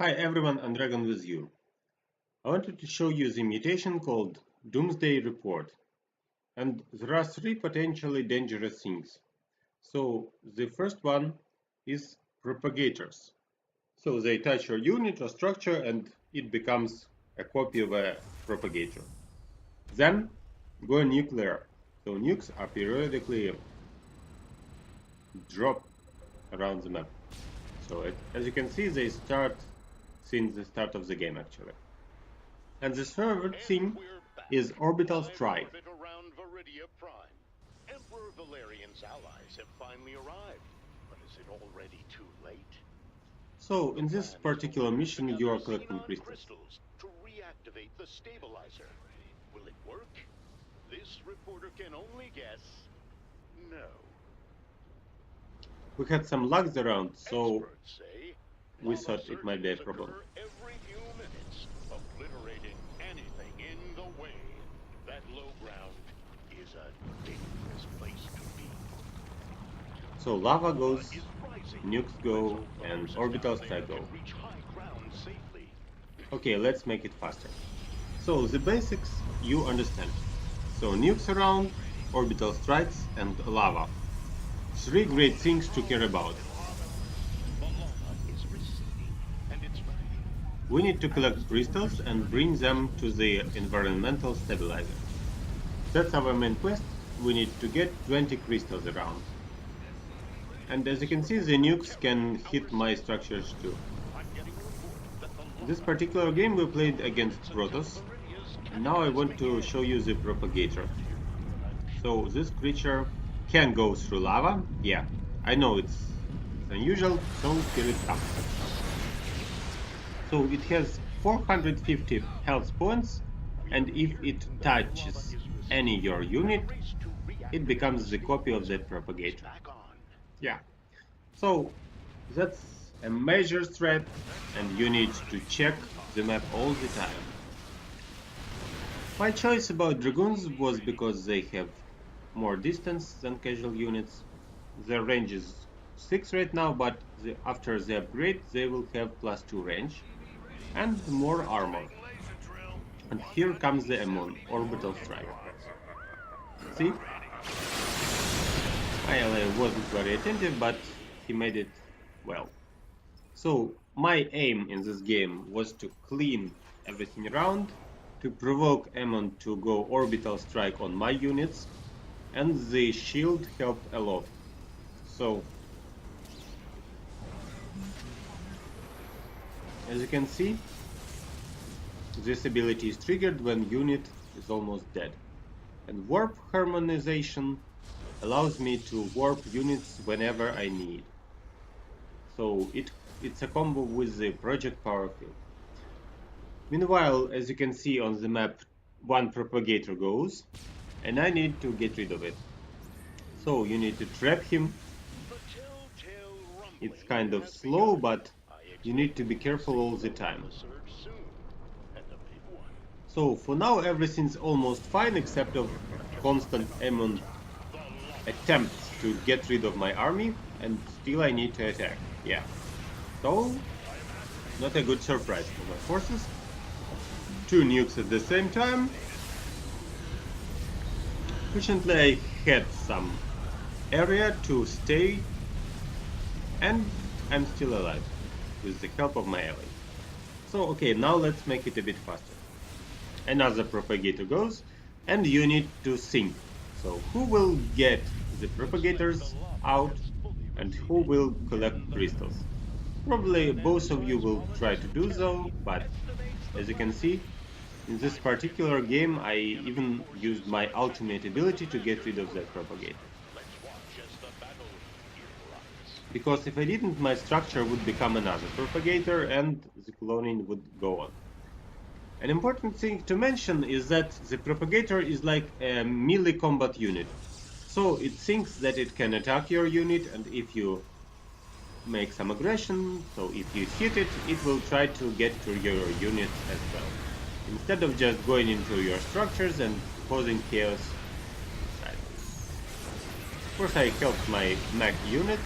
Hi everyone, and Dragon with you. I wanted to show you the mutation called Doomsday report. And there are three potentially dangerous things. So the first one is Propagators. So they touch your unit or structure and it becomes a copy of a propagator. Then go nuclear. So nukes are periodically dropped around the map. So as you can see, they start since the start of the game actually. And the third thing is Orbital Strike. Around Viridia Prime. Emperor Valerian's allies have finally arrived, but is it already too late? So in this particular mission you are collecting crystals to reactivate the stabilizer. Will it work? This reporter can only guess. No. We had some lags around, so Experts say we thought it might be a problem. Every few minutes, obliterating anything in the way. That low ground is a dangerous place to be. So lava goes, nukes go, and orbital strike go. Okay, let's make it faster. So the basics you understand. So nukes around, orbital strikes, and lava. Three great things to care about. We need to collect crystals and bring them to the environmental stabilizer. That's our main quest. We need to get 20 crystals around. And as you can see, the nukes can hit my structures too. In this particular game we played against Protoss, and now I want to show you the Propagator. So this creature can go through lava. Yeah, I know it's unusual, so here it comes. So it has 450 health points, and if it touches any your unit, it becomes the copy of that propagator. Yeah, so that's a major threat, and you need to check the map all the time. My choice about dragoons was because they have more distance than casual units. Their range is 6 right now, but after the upgrade they will have +2 range and more armor. And here comes the M1 Orbital Strike. See? My ally wasn't very attentive, but he made it well. So my aim in this game was to clean everything around, to provoke M1 to go Orbital Strike on my units, and the shield helped a lot. So as you can see, this ability is triggered when unit is almost dead. And warp harmonization allows me to warp units whenever I need. So it's a combo with the project power field. Meanwhile, as you can see on the map, one propagator goes, and I need to get rid of it. So you need to trap him. It's kind of slow, but you need to be careful all the time. So for now everything's almost fine except of constant M1 attempts to get rid of my army, and still I need to attack. Yeah. So not a good surprise for my forces. 2 nukes at the same time. Fortunately I had some area to stay, and I'm still alive with the help of my ally. So okay, now let's make it a bit faster. Another propagator goes, and you need to think. So who will get the propagators out and who will collect crystals? Probably both of you will try to do so, but as you can see, in this particular game I even used my ultimate ability to get rid of that propagator. Because if I didn't, my structure would become another propagator and the cloning would go on. An important thing to mention is that the propagator is like a melee combat unit. So it thinks that it can attack your unit, and if you make some aggression, so if you hit it, it will try to get to your unit as well, instead of just going into your structures and causing chaos inside. Of course I helped my mech unit,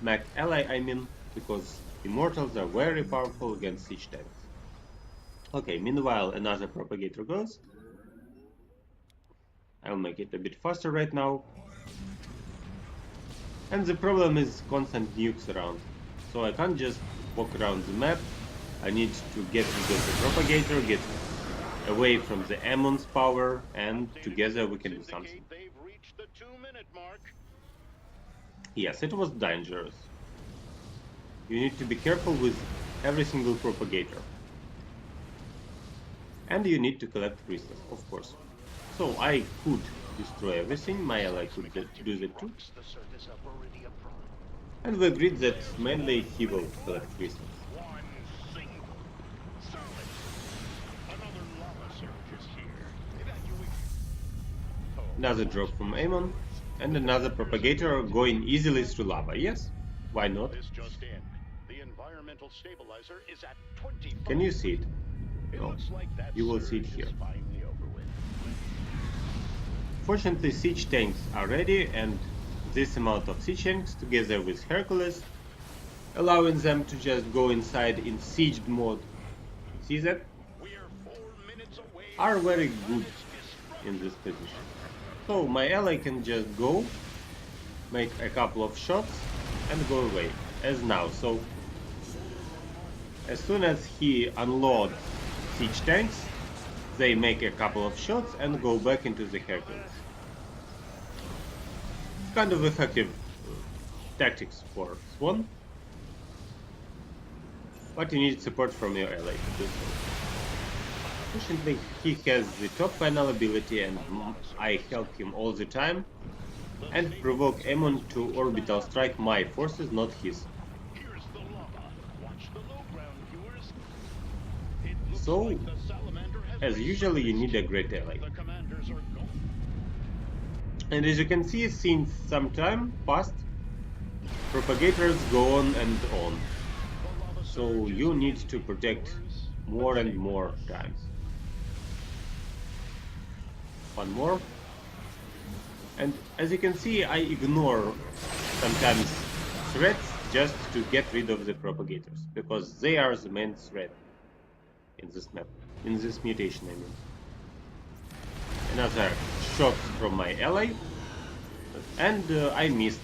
mech ally I mean, because Immortals are very powerful against siege tanks. Okay, meanwhile another propagator goes. I'll make it a bit faster right now. And the problem is constant nukes around. So I can't just walk around the map. I need to get rid of the propagator, get away from the Ammon's power, and together we can do something. They've reached the 2-minute mark. Yes, it was dangerous. You need to be careful with every single propagator. And you need to collect crystals, of course. So I could destroy everything, my ally could do that too. The surface of Iridia Prime. And we agreed that mainly he will collect crystals. One single. Solid. Another lava surge is here. Evacuate. Another drop from Ammon, and another propagator going easily through lava. Yes, why not? This just in. The environmental stabilizer is at 20. Can you see it? It No, looks like that you will see it surge here. is finally over with. Fortunately, siege tanks are ready, and this amount of siege tanks, together with Hercules, allowing them to just go inside in sieged mode, see that, We're 4 minutes away. are very good in this position. So my ally can just go, make a couple of shots, and go away, as now. So as soon as he unloads siege tanks, they make a couple of shots and go back into the Hercules. It's kind of effective tactics for Swann, but you need support from your ally to do so. Fortunately, he has the top final ability, and I help him all the time and provoke Ammon to orbital strike my forces, not his. Here's the lava. Watch the low ground, viewers. It looks So, like the salamander has as usually, you need a great ally. The commanders are gone. And as you can see, since some time passed, propagators go on and on. So you need to protect more and more times. One more. And as you can see, I ignore sometimes threats just to get rid of the propagators, because they are the main threat in this map, in this mutation I mean. Another shot from my ally, and I missed,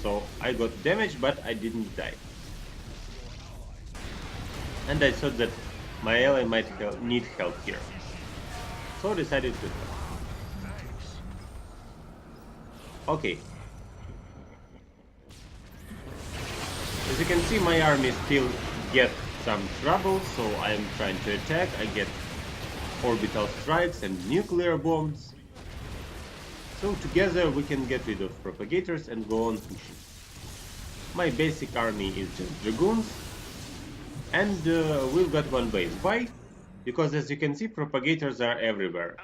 so I got damaged but I didn't die. And I thought that my ally might need help here, so decided to help. Okay. As you can see, my army still get some trouble, so I am trying to attack. I get orbital strikes and nuclear bombs. So together we can get rid of propagators and go on pushing. My basic army is just dragoons, and we've got one base. Why? Because as you can see, propagators are everywhere.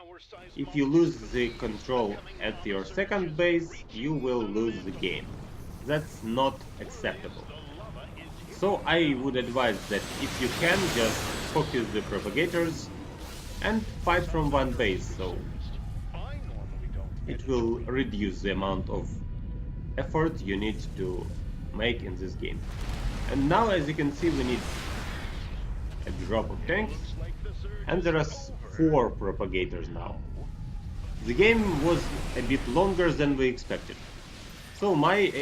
If you lose the control at your second base, you will lose the game. That's not acceptable. So I would advise that if you can, just focus the propagators and fight from one base, so it will reduce the amount of effort you need to make in this game. And now, as you can see, we need a drop of tanks, and there are 4 propagators now. The game was a bit longer than we expected. So my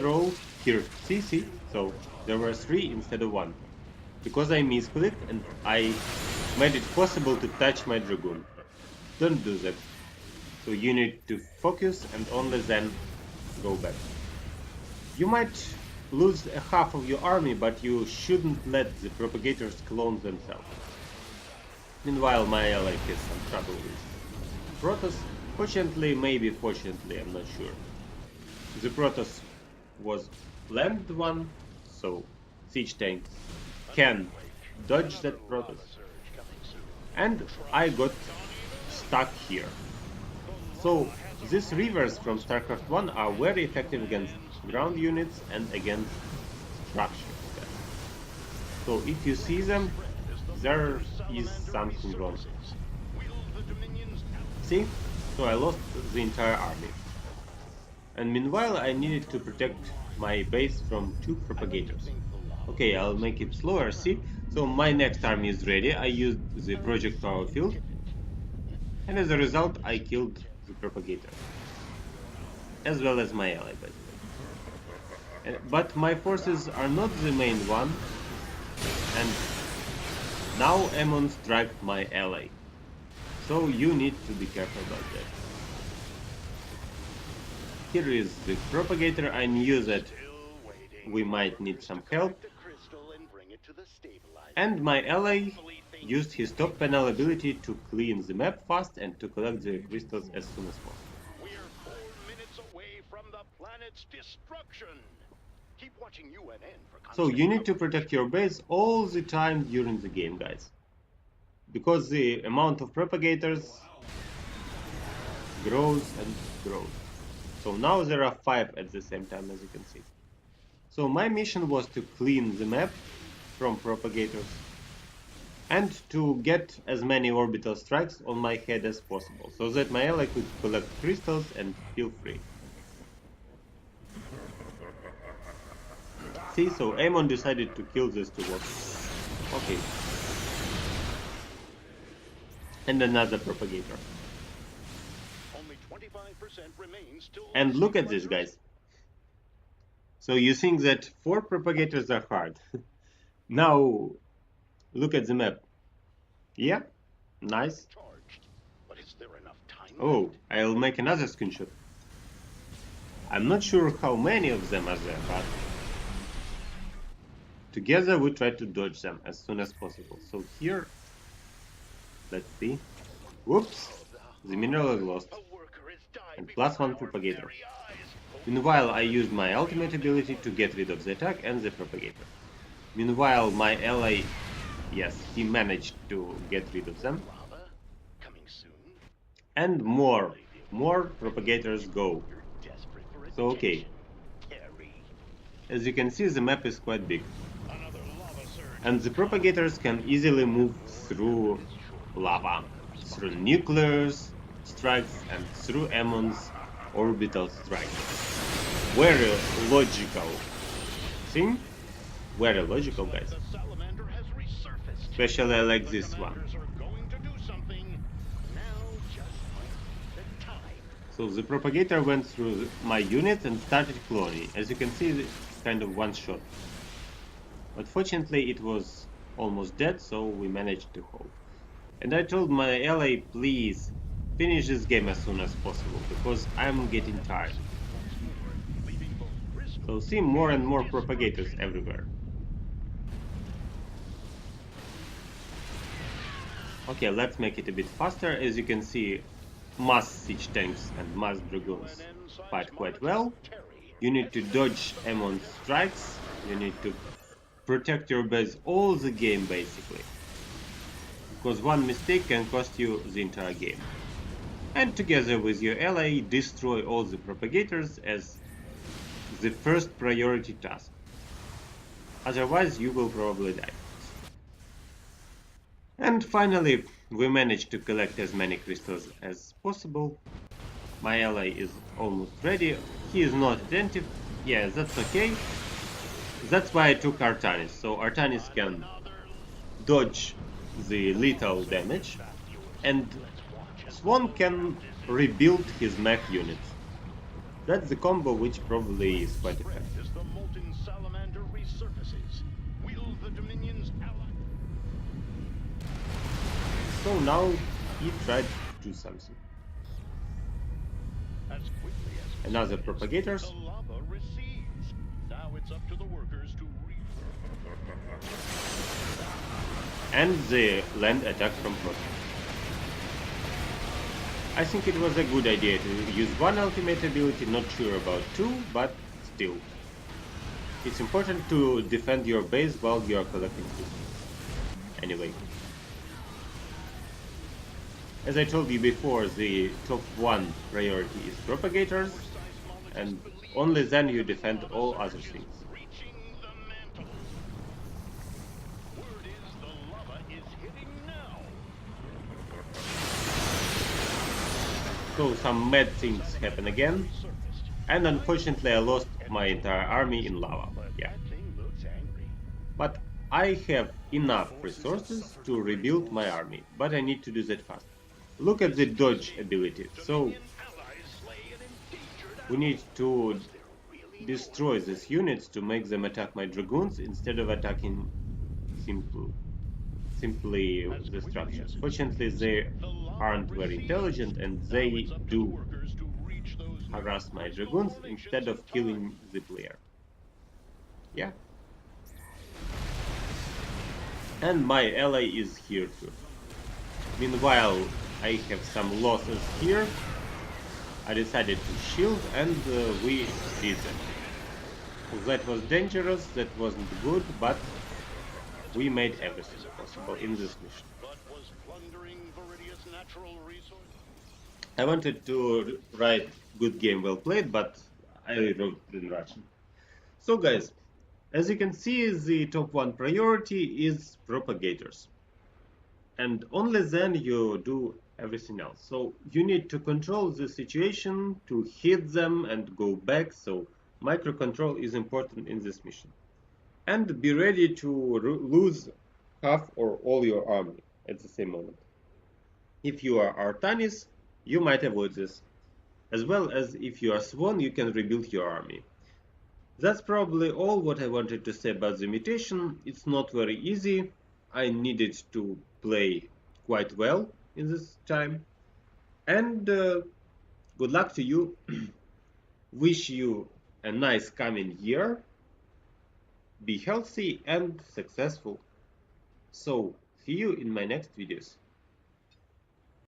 role here, CC, so there were 3 instead of 1. Because I misclicked and I made it possible to touch my dragoon. Don't do that. So you need to focus and only then go back. You might lose a half of your army, but you shouldn't let the propagators clone themselves. Meanwhile, my ally has some trouble with Protoss. Fortunately, maybe fortunately, I'm not sure. The Protoss was landed one, so siege tanks can dodge that Protoss. And I got stuck here. So these rivers from StarCraft 1 are very effective against ground units and against structures. So if you see them, there is something wrong. See? So I lost the entire army. And meanwhile I needed to protect my base from 2 propagators. Okay, I'll make it slower, see? So my next army is ready. I used the projectile field, and as a result I killed the propagator. As well as my ally, by the way. But my forces are not the main one, and now Ammon struck my ally. So you need to be careful about that. Here is the propagator. I knew that we might need some help. And my ally used his top panel ability to clean the map fast and to collect the crystals as soon as possible. We're 4 minutes away from the planet's destruction. Keep watching UNN for So you need to coverage. protect your base all the time during the game, guys. Because the amount of propagators grows and grows. So now there are 5 at the same time, as you can see. So my mission was to clean the map from propagators and to get as many orbital strikes on my head as possible, so that my ally could collect crystals and feel free. See, so Ammon decided to kill these 2 walkers. Okay. And another propagator. Only 25% remains till And look at this, guys. So you think that 4 propagators are hard. Now look at the map. Yeah, nice. charged. But is there enough time Oh, left? I'll make another screenshot. I'm not sure how many of them are there, but together we try to dodge them as soon as possible. So here, let's see. Whoops, the mineral is lost. A worker has died And before +1 our propagator. very eyes. Meanwhile, I used my ultimate ability to get rid of the attack and the propagator. Meanwhile, my ally, yes, he managed to get rid of them. Lava coming soon. And more propagators go. You're desperate for So okay, attention, Terry. as you can see, the map is quite big. Another lava surge. And the propagators can easily move through lava, through nuclear strikes, and through Ammon's orbital strikes. Very logical thing. Very logical, guys. The salamander has resurfaced. Especially I like this one. Salamanders are going to do something. Now just might be the time. So the propagator went through my unit and started cloning. As you can see, it's kind of one shot. But fortunately it was almost dead, so we managed to hold. And I told my ally, please finish this game as soon as possible, because I'm getting tired. So see more and more propagators everywhere. Okay, let's make it a bit faster. As you can see, mass siege tanks and mass dragoons fight quite well. You need to dodge Ammon's strikes. You need to protect your base all the game, basically. Because one mistake can cost you the entire game. And together with your ally, destroy all the propagators as the first priority task. Otherwise, you will probably die. And finally, we managed to collect as many crystals as possible. My ally is almost ready. He is not attentive. Yeah, that's okay. That's why I took Artanis. So Artanis can dodge the lethal damage, and Swann can rebuild his mech units. That's the combo which probably is quite effective. As the molten salamander resurfaces, will the Dominion's ally? So now he tried to do something. As quickly as Another propagators. the lava recedes. Now it's up to the workers to And the land attack from Proton. I think it was a good idea to use one ultimate ability, not sure about 2, but still. It's important to defend your base while you are collecting crystals. Anyway. As I told you before, the top 1 priority is propagators, and only then you defend all other things. reaching the mantle. Word is the lava is hitting now. So some mad things happen again, and unfortunately I lost my entire army in lava. Yeah. That thing looks angry. But I have enough resources to rebuild my army, but I need to do that fast. Look at the dodge ability. So we need to destroy these units to make them attack my dragoons instead of attacking simply the structures. Fortunately, they aren't very intelligent and they do harass my dragoons instead of killing the player. Yeah. And my ally is here too. Meanwhile, I have some losses here. I decided to shield and we did that. That was dangerous, that wasn't good, but we made everything possible in this mission. I wanted to write good game well played, but I wrote in Russian. So guys, as you can see, the top one priority is propagators. And only then you do everything else. So you need to control the situation, to hit them and go back. So microcontrol is important in this mission. And be ready to lose half or all your army at the same moment. If you are Artanis, you might avoid this. As well as if you are Swann, you can rebuild your army. That's probably all what I wanted to say about the mutation. It's not very easy. I needed to play quite well in this time. And good luck to you. Wish you a nice coming year. Be healthy and successful. So, see you in my next videos.